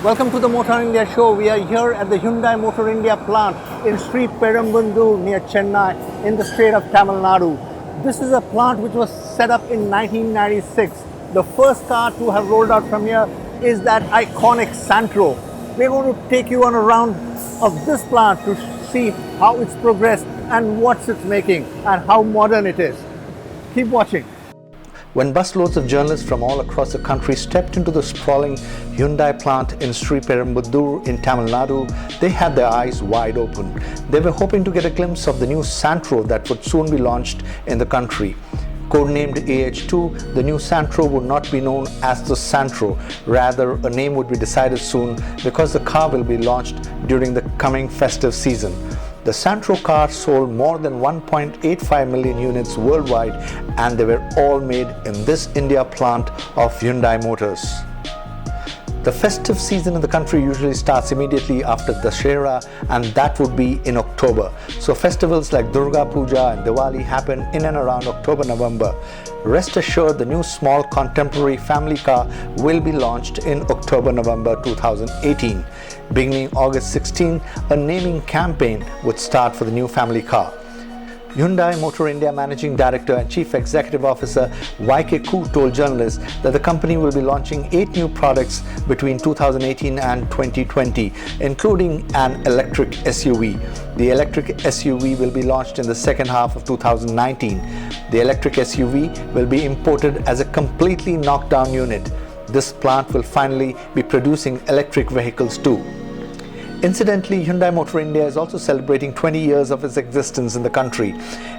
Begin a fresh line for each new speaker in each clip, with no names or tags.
Welcome to the Motown India show. We are here at the Hyundai Motor India plant in Sriperumbudur near Chennai in the state of Tamil Nadu. This is a plant which was set up in 1996. The first car to have rolled out from here is that iconic Santro. We're going to take you on a round of this plant to see how it's progressed and what it's making and how modern it is. Keep watching. When busloads of journalists from all across the country stepped into the sprawling Hyundai plant in Sriperumbudur in Tamil Nadu, they had their eyes wide open. They were hoping to get a glimpse of the new Santro that would soon be launched in the country. Codenamed AH2, the new Santro would not be known as the Santro. Rather, a name would be decided soon because the car will be launched during the coming festive season. The Santro car sold more than 1.85 million units worldwide, and they were all made in this India plant of Hyundai Motors. The festive season in the country usually starts immediately after Dussehra, and that would be in October. So festivals like Durga Puja and Diwali happen in and around October-November. Rest assured, the new small contemporary family car will be launched in October-November 2018. Beginning August 16, a naming campaign would start for the new family car. Hyundai Motor India Managing Director and Chief Executive Officer YK Koo told journalists that the company will be launching 8 new products between 2018 and 2020, including an electric SUV. The electric SUV will be launched in the second half of 2019. The electric SUV will be imported as a completely knocked down unit. This plant will finally be producing electric vehicles too. Incidentally, Hyundai Motor India is also celebrating 20 years of its existence in the country.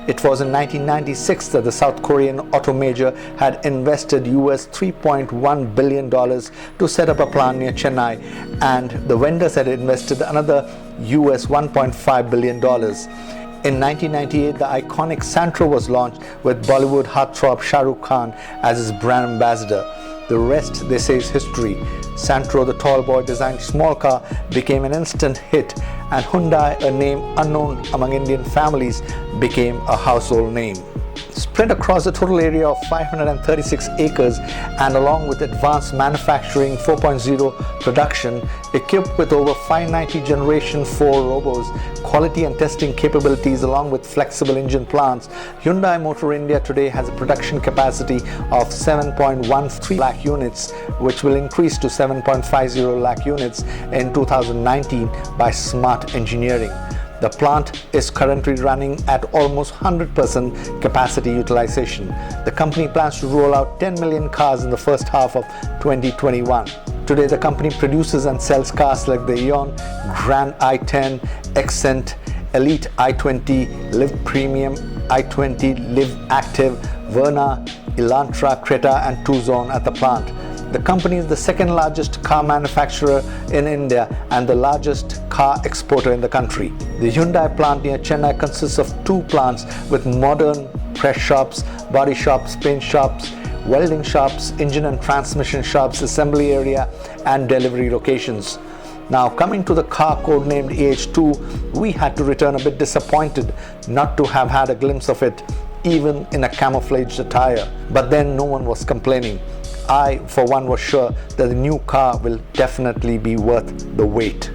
It was in 1996 that the South Korean auto major had invested US $3.1 billion to set up a plant near Chennai, and the vendors had invested another US $1.5 billion. In 1998, the iconic Santro was launched with Bollywood heartthrob Shah Rukh Khan as its brand ambassador. The rest, they say, is history. Santro, the tall boy designed small car, became an instant hit, and Hyundai, a name unknown among Indian families, became a household name. Spread across a total area of 536 acres and along with advanced manufacturing 4.0 production, equipped with over 590 Generation 4 robos, quality and testing capabilities along with flexible engine plants, Hyundai Motor India today has a production capacity of 7.13 lakh units, which will increase to 7.50 lakh units in 2019 by smart engineering. The plant is currently running at almost 100% capacity utilization. The company plans to roll out 10 million cars in the first half of 2021. Today, the company produces and sells cars like the Eon, Grand i10, Accent, Elite i20, Live Premium, i20, Live Active, Verna, Elantra, Creta and Tucson at the plant. The company is the second largest car manufacturer in India and the largest car exporter in the country. The Hyundai plant near Chennai consists of 2 plants with modern press shops, body shops, paint shops, welding shops, engine and transmission shops, assembly area and delivery locations. Now, coming to the car codenamed AH2, we had to return a bit disappointed not to have had a glimpse of it, even in a camouflaged attire. But then no one was complaining. I, for one, was sure that the new car will definitely be worth the wait.